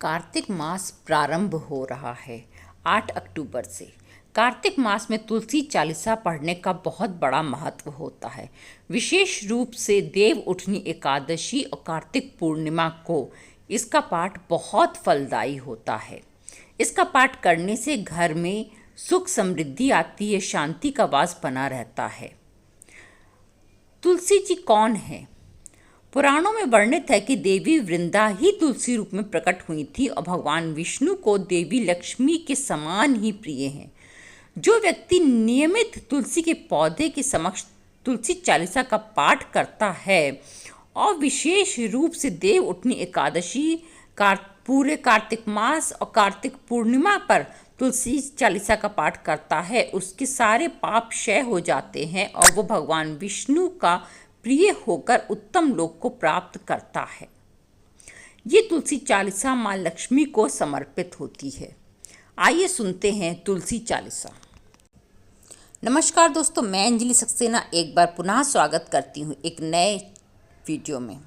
कार्तिक मास प्रारंभ हो रहा है 8 अक्टूबर से। कार्तिक मास में तुलसी चालीसा पढ़ने का बहुत बड़ा महत्व होता है। विशेष रूप से देव उठनी एकादशी और कार्तिक पूर्णिमा को इसका पाठ बहुत फलदायी होता है। इसका पाठ करने से घर में सुख समृद्धि आती है, शांति का वास बना रहता है। तुलसी जी कौन है? पुराणों में वर्णित है कि देवी वृंदा ही तुलसी रूप में प्रकट हुई थी और भगवान विष्णु को देवी लक्ष्मी के समान ही प्रिय हैं। जो व्यक्ति नियमित तुलसी के पौधे के समक्ष तुलसी चालीसा का पाठ करता है और विशेष रूप से देव उठनी एकादशी, पूरे कार्तिक मास और कार्तिक पूर्णिमा पर तुलसी चालीसा का पाठ करता है, उसके सारे पाप क्षय हो जाते हैं और वो भगवान विष्णु का प्रिय होकर उत्तम लोक को प्राप्त करता है। ये तुलसी चालीसा माँ लक्ष्मी को समर्पित होती है। आइए सुनते हैं तुलसी चालीसा। नमस्कार दोस्तों, मैं अंजलि सक्सेना एक बार पुनः स्वागत करती हूँ एक नए वीडियो में।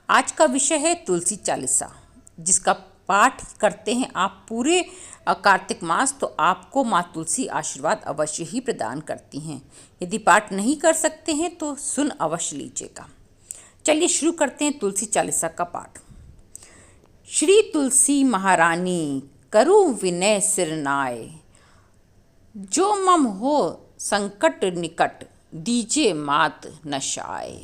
आज का विषय है तुलसी चालीसा, जिसका पाठ करते हैं आप पूरे कार्तिक मास तो आपको माँ तुलसी आशीर्वाद अवश्य ही प्रदान करती हैं। यदि पाठ नहीं कर सकते हैं तो सुन अवश्य लीजिएगा। चलिए शुरू करते हैं तुलसी चालीसा का पाठ। श्री तुलसी महारानी करु विनय सिरनाए, जो मम हो संकट निकट दीजे मात नशाए।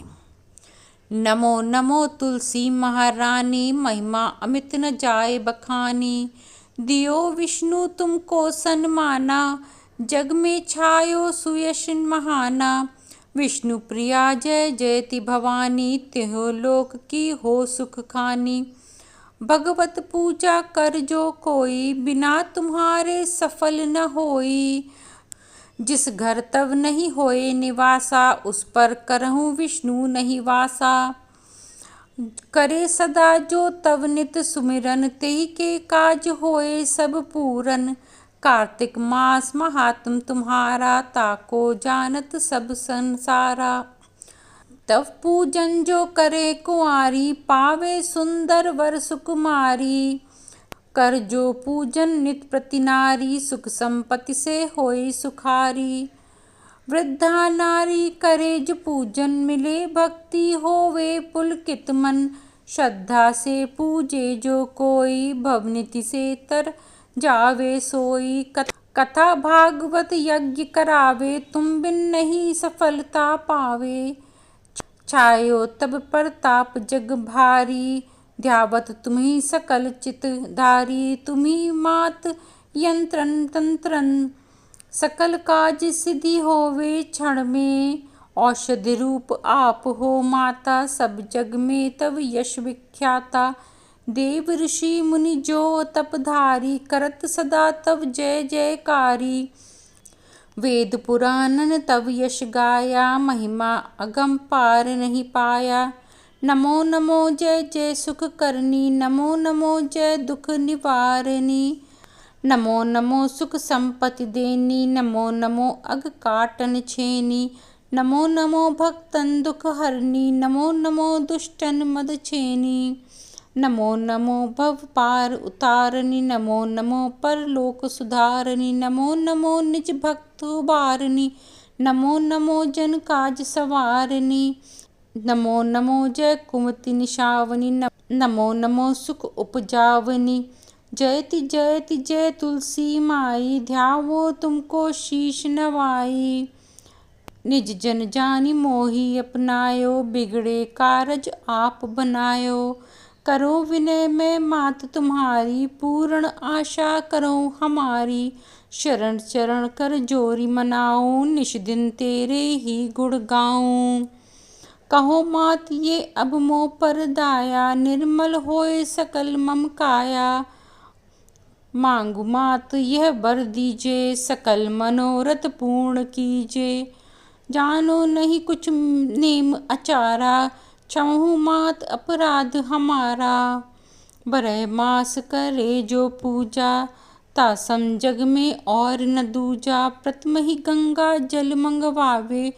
नमो नमो तुलसी महारानी, महिमा अमित न जाए बखानी। दियो विष्णु तुमको सन्माना, जग में छायो सुयश महाना। विष्णु प्रिया जय जयति भवानी, त्यों लोक की हो सुख खानी। भगवत पूजा कर जो कोई, बिना तुम्हारे सफल न होई। जिस घर तव नहीं होए निवासा, उस पर करहूँ विष्णु नहीं वासा। करे सदा जो तव नित सुमिरन, तेहि के काज होए सब पूरन। कार्तिक मास महात्म तुम्हारा, ताको जानत सब संसारा। तव पूजन जो करे कुंवारी, पावे सुंदर वर सुकुमारी। कर जो पूजन नित प्रति नारी, सुख संपत्ति से होई सुखारी। वृद्धा नारी करे जो पूजन, मिले भक्ति होवे पुलकित मन। श्रद्धा से पूजे जो कोई, भवनीति से तर जावे सोई। कथा भागवत यज्ञ करावे, तुम बिन नहीं सफलता पावे। छायो तब प्रताप जग भारी, ध्यावत तुम्ही सकल चित धारी। तुम्ही मात यंत्रन तंत्रन, सकल काज सिद्धि होवे क्षण में। औषधि रूप आप हो माता, सब जग में तव यश विख्याता। देव ऋषि मुनि जो तपधारी, करत सदा तव जय जयकारी। वेद पुराणन तव यश गाया, महिमा अगम पार नहीं पाया। नमो नमो जय जय सुख करनी, नमो नमो जय दुख निवारनी। नमो नमो सुख संपत्ति देनी, नमो नमो अग काटन छेनी। नमो नमो भक्तन दुख हरनी, नमो नमो दुष्टन मद छेनी। नमो नमो भव पार उतारनी, नमो नमो परलोक सुधारनी। नमो नमो निज भक्त उबारनी, नमो नमो जन काज सवारनी। नमो नमो जय कुमति निशावनी, नमो नमो सुख उपजावनी। जयति जयति जय तुलसी माई, ध्यावो तुमको शीश नवाई। निज जन जानी मोहि अपनायो, बिगड़े कारज आप बनायो। करो विनय में मात तुम्हारी, पूर्ण आशा करो हमारी। शरण चरण कर जोरी मनाऊं, निश दिन तेरे ही गुण गाऊं। कहो मात ये अब मोह पर दाया, निर्मल होए सकल मम काया। मांगू मात यह वर दीजे, सकल मनोरथ पूर्ण कीजे। जानो नहीं कुछ नेम अचारा, क्षमहु मात अपराध हमारा। बरह मास करे जो पूजा, तासम जग में और न दूजा। प्रथम ही गंगा जल मंगवावे,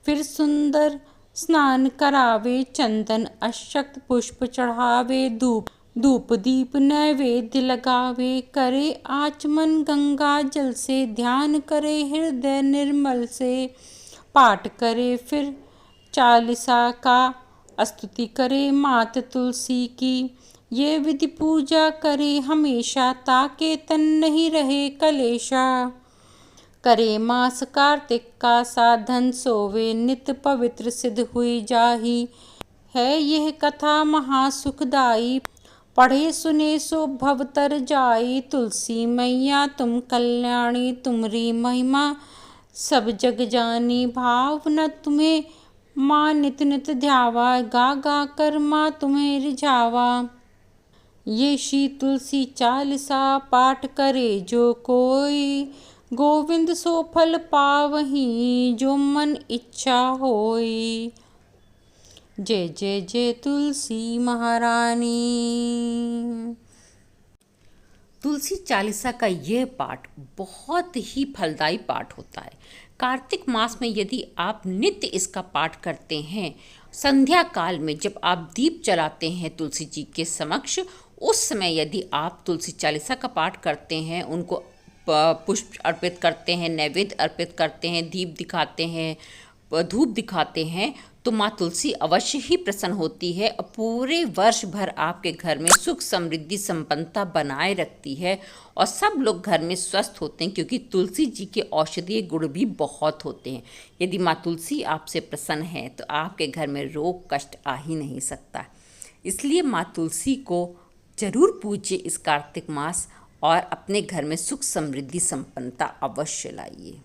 फिर सुंदर स्नान करावे। चंदन अक्षत पुष्प चढ़ावे, धूप धूप दीप नैवेद्य लगावे, करे आचमन गंगा जल से, ध्यान करे हृदय निर्मल से, पाठ करे फिर चालीसा का, स्तुति करे मात तुलसी की। ये विधि पूजा करे हमेशा, ताके तन नहीं रहे कलेशा। करे मास कार्तिक का साधन, सोवे नित पवित्र सिद्ध हुई जाही। है यह कथा महासुखदाई, पढ़े सुने सो भव तर जाई। तुलसी मैया तुम कल्याणी, तुमरी महिमा सब जग जानी। भाव न तुम्हें माँ नित नित ध्यावा, गा गा कर माँ तुम्हें रिझावा। ये श्री तुलसी चालीसा पाठ करे जो कोई, गोविंद सो फल पावहीं जो मन इच्छा होई। जय जय जय तुलसी महारानी। तुलसी चालीसा का यह पाठ बहुत ही फलदायी पाठ होता है। कार्तिक मास में यदि आप नित्य इसका पाठ करते हैं, संध्या काल में जब आप दीप जलाते हैं तुलसी जी के समक्ष, उस समय यदि आप तुलसी चालीसा का पाठ करते हैं, उनको पुष्प अर्पित करते हैं, नैवेद्य अर्पित करते हैं, दीप दिखाते हैं, धूप दिखाते हैं, तो माँ तुलसी अवश्य ही प्रसन्न होती है और पूरे वर्ष भर आपके घर में सुख समृद्धि संपन्नता बनाए रखती है और सब लोग घर में स्वस्थ होते हैं, क्योंकि तुलसी जी के औषधीय गुण भी बहुत होते हैं। यदि माँ तुलसी आपसे प्रसन्न है तो आपके घर में रोग कष्ट आ ही नहीं सकता। इसलिए माँ तुलसी को जरूर पूजिए इस कार्तिक मास और अपने घर में सुख समृद्धि संपन्नता अवश्य लाइए।